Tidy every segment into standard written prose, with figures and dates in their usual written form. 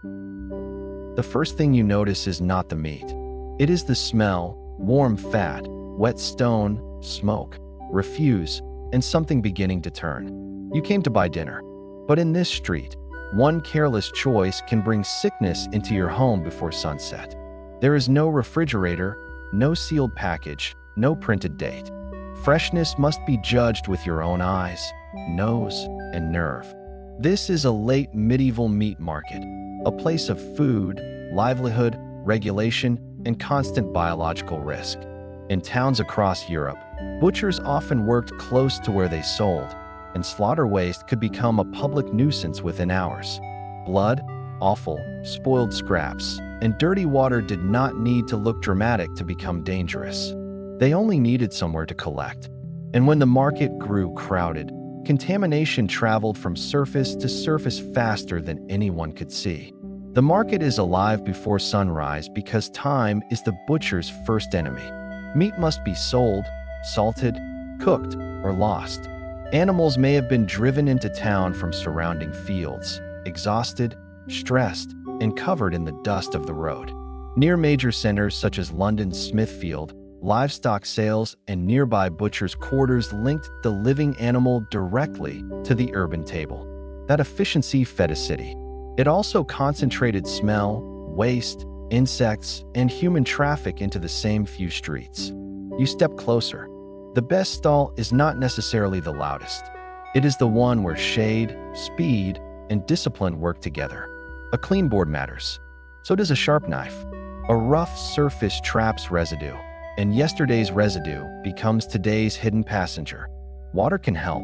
The first thing you notice is not the meat. It is the smell: warm fat, wet stone, smoke, refuse, and something beginning to turn. You came to buy dinner, but in this street, one careless choice can bring sickness into your home before sunset. There is no refrigerator, no sealed package, no printed date. Freshness must be judged with your own eyes, nose, and nerve. This is a late medieval meat market, a place of food, livelihood, regulation, and constant biological risk. In towns across Europe, butchers often worked close to where they sold, and slaughter waste could become a public nuisance within hours. Blood, offal, spoiled scraps, and dirty water did not need to look dramatic to become dangerous. They only needed somewhere to collect. And when the market grew crowded, contamination traveled from surface to surface faster than anyone could see. The market is alive before sunrise because time is the butcher's first enemy. Meat must be sold, salted, cooked, or lost. Animals may have been driven into town from surrounding fields, exhausted, stressed, and covered in the dust of the road. Near major centers such as London's Smithfield, livestock sales and nearby butchers' quarters linked the living animal directly to the urban table. That efficiency fed a city. It also concentrated smell, waste, insects, and human traffic into the same few streets. You step closer. The best stall is not necessarily the loudest. It is the one where shade, speed, and discipline work together. A clean board matters. So does a sharp knife. A rough surface traps residue, and yesterday's residue becomes today's hidden passenger. Water can help,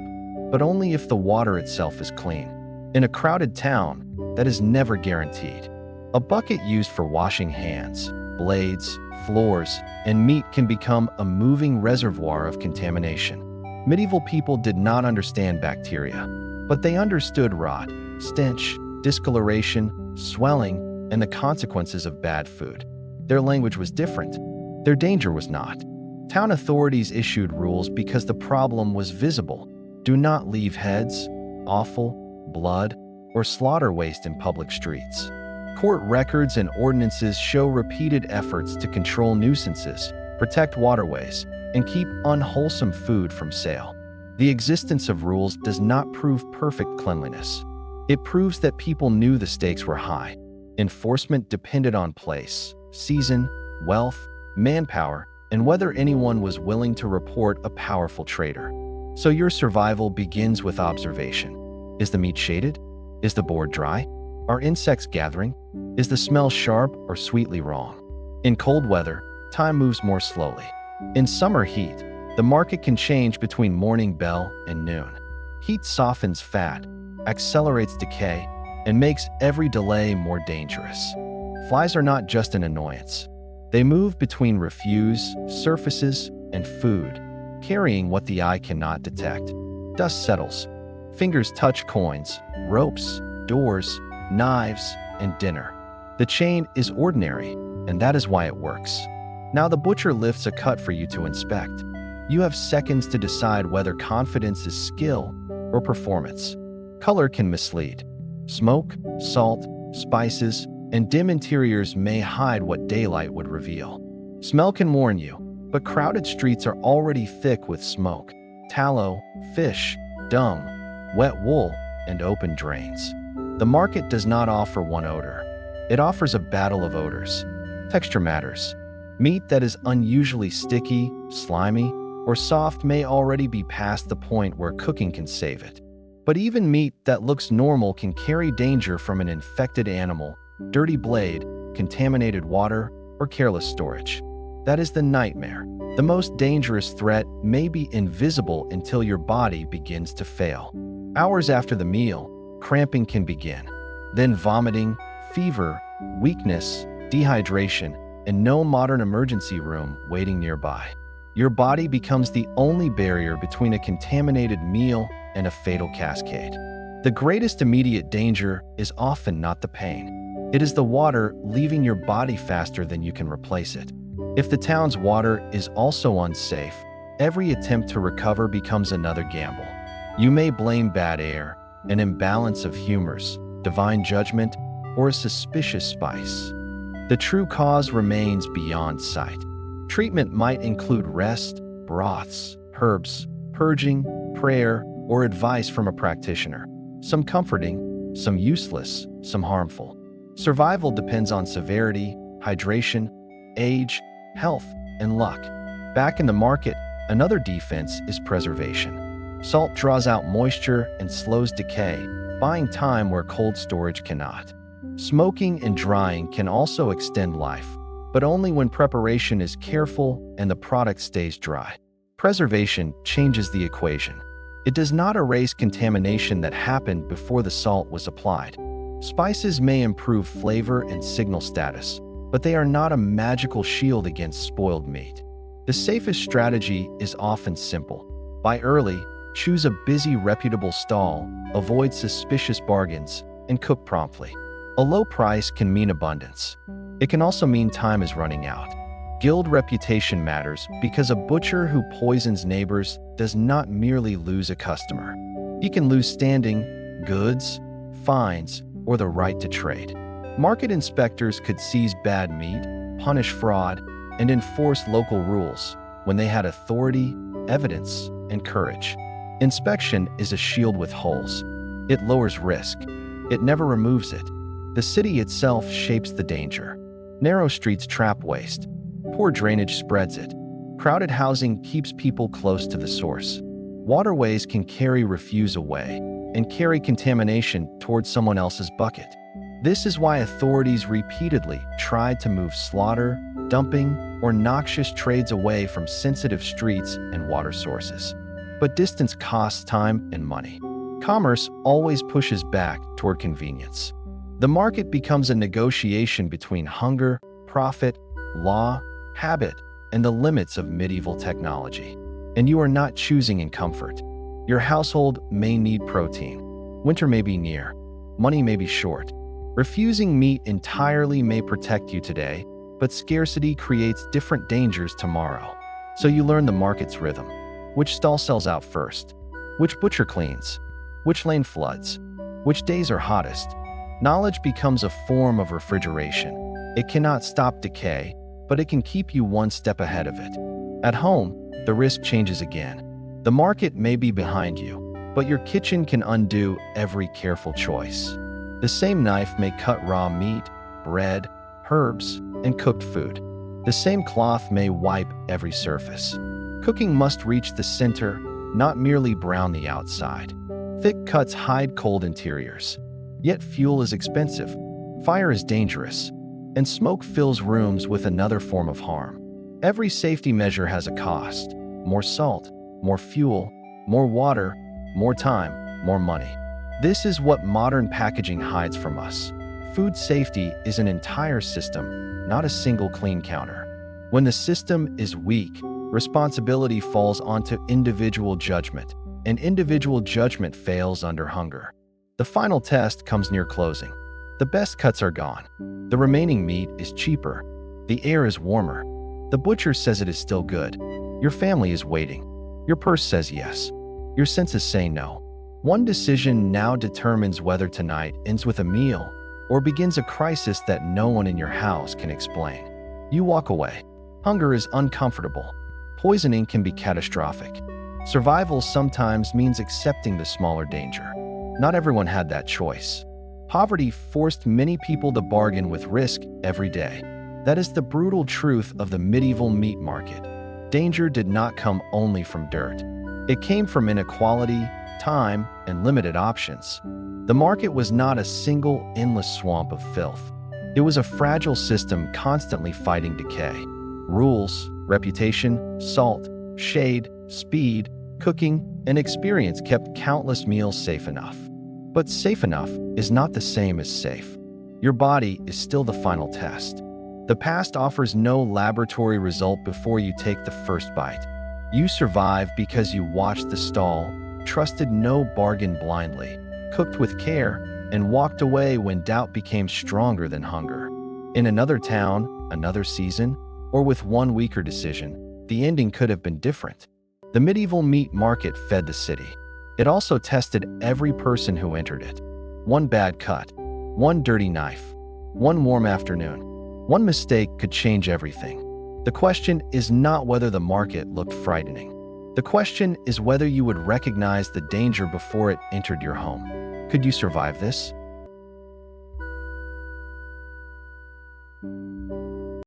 but only if the water itself is clean. In a crowded town, that is never guaranteed. A bucket used for washing hands, blades, floors, and meat can become a moving reservoir of contamination. Medieval people did not understand bacteria, but they understood rot, stench, discoloration, swelling, and the consequences of bad food. Their language was different. Their danger was not. Town authorities issued rules because the problem was visible. Do not leave heads, offal, blood, or slaughter waste in public streets. Court records and ordinances show repeated efforts to control nuisances, protect waterways, and keep unwholesome food from sale. The existence of rules does not prove perfect cleanliness. It proves that people knew the stakes were high. Enforcement depended on place, season, wealth, manpower, and whether anyone was willing to report a powerful trader. So your survival begins with observation. Is the meat shaded? Is the board dry? Are insects gathering? Is the smell sharp or sweetly wrong? In cold weather, time moves more slowly. In summer heat, the market can change between morning bell and noon. Heat softens fat, accelerates decay, and makes every delay more dangerous. Flies are not just an annoyance. They move between refuse, surfaces, and food, carrying what the eye cannot detect. Dust settles. Fingers touch coins, ropes, doors, knives, and dinner. The chain is ordinary, and that is why it works. Now the butcher lifts a cut for you to inspect. You have seconds to decide whether confidence is skill or performance. Color can mislead. Smoke, salt, spices, and dim interiors may hide what daylight would reveal. Smell can warn you, but crowded streets are already thick with smoke, tallow, fish, dung, wet wool, and open drains. The market does not offer one odor. It offers a battle of odors. Texture matters. Meat that is unusually sticky, slimy, or soft may already be past the point where cooking can save it. But even meat that looks normal can carry danger from an infected animal, dirty blade, contaminated water, or careless storage. That is the nightmare. The most dangerous threat may be invisible until your body begins to fail. Hours after the meal, cramping can begin. Then vomiting, fever, weakness, dehydration, and no modern emergency room waiting nearby. Your body becomes the only barrier between a contaminated meal and a fatal cascade. The greatest immediate danger is often not the pain. It is the water leaving your body faster than you can replace it. If the town's water is also unsafe, every attempt to recover becomes another gamble. You may blame bad air, an imbalance of humors, divine judgment, or a suspicious spice. The true cause remains beyond sight. Treatment might include rest, broths, herbs, purging, prayer, or advice from a practitioner. Some comforting, some useless, some harmful. Survival depends on severity, hydration, age, health, and luck. Back in the market, another defense is preservation. Salt draws out moisture and slows decay, buying time where cold storage cannot. Smoking and drying can also extend life, but only when preparation is careful and the product stays dry. Preservation changes the equation. It does not erase contamination that happened before the salt was applied. Spices may improve flavor and signal status, but they are not a magical shield against spoiled meat. The safest strategy is often simple. Buy early, choose a busy, reputable stall, avoid suspicious bargains, and cook promptly. A low price can mean abundance. It can also mean time is running out. Guild reputation matters because a butcher who poisons neighbors does not merely lose a customer. He can lose standing, goods, fines, or the right to trade. Market inspectors could seize bad meat, punish fraud, and enforce local rules when they had authority, evidence, and courage. Inspection is a shield with holes. It lowers risk. It never removes it. The city itself shapes the danger. Narrow streets trap waste. Poor drainage spreads it. Crowded housing keeps people close to the source. Waterways can carry refuse away and carry contamination towards someone else's bucket. This is why authorities repeatedly tried to move slaughter, dumping, or noxious trades away from sensitive streets and water sources. But distance costs time and money. Commerce always pushes back toward convenience. The market becomes a negotiation between hunger, profit, law, habit, and the limits of medieval technology. And you are not choosing in comfort. Your household may need protein. Winter may be near. Money may be short. Refusing meat entirely may protect you today, but scarcity creates different dangers tomorrow. So you learn the market's rhythm. Which stall sells out first? Which butcher cleans? Which lane floods? Which days are hottest? Knowledge becomes a form of refrigeration. It cannot stop decay, but it can keep you one step ahead of it. At home, the risk changes again. The market may be behind you, but your kitchen can undo every careful choice. The same knife may cut raw meat, bread, herbs, and cooked food. The same cloth may wipe every surface. Cooking must reach the center, not merely brown the outside. Thick cuts hide cold interiors. Yet fuel is expensive, fire is dangerous, and smoke fills rooms with another form of harm. Every safety measure has a cost. More salt, more fuel, more water, more time, more money. This is what modern packaging hides from us. Food safety is an entire system, not a single clean counter. When the system is weak, responsibility falls onto individual judgment, and individual judgment fails under hunger. The final test comes near closing. The best cuts are gone. The remaining meat is cheaper. The air is warmer. The butcher says it is still good. Your family is waiting. Your purse says yes. Your senses say no. One decision now determines whether tonight ends with a meal or begins a crisis that no one in your house can explain. You walk away. Hunger is uncomfortable. Poisoning can be catastrophic. Survival sometimes means accepting the smaller danger. Not everyone had that choice. Poverty forced many people to bargain with risk every day. That is the brutal truth of the medieval meat market. Danger did not come only from dirt. It came from inequality, time, and limited options. The market was not a single, endless swamp of filth. It was a fragile system constantly fighting decay. Rules, reputation, salt, shade, speed, cooking, and experience kept countless meals safe enough. But safe enough is not the same as safe. Your body is still the final test. The past offers no laboratory result before you take the first bite. You survive because you watched the stall, trusted no bargain blindly, cooked with care, and walked away when doubt became stronger than hunger. In another town, another season, or with one weaker decision, the ending could have been different. The medieval meat market fed the city. It also tested every person who entered it. One bad cut, One dirty knife. One warm afternoon. One mistake could change everything. The question is not whether the market looked frightening. The question is whether you would recognize the danger before it entered your home. Could you survive this?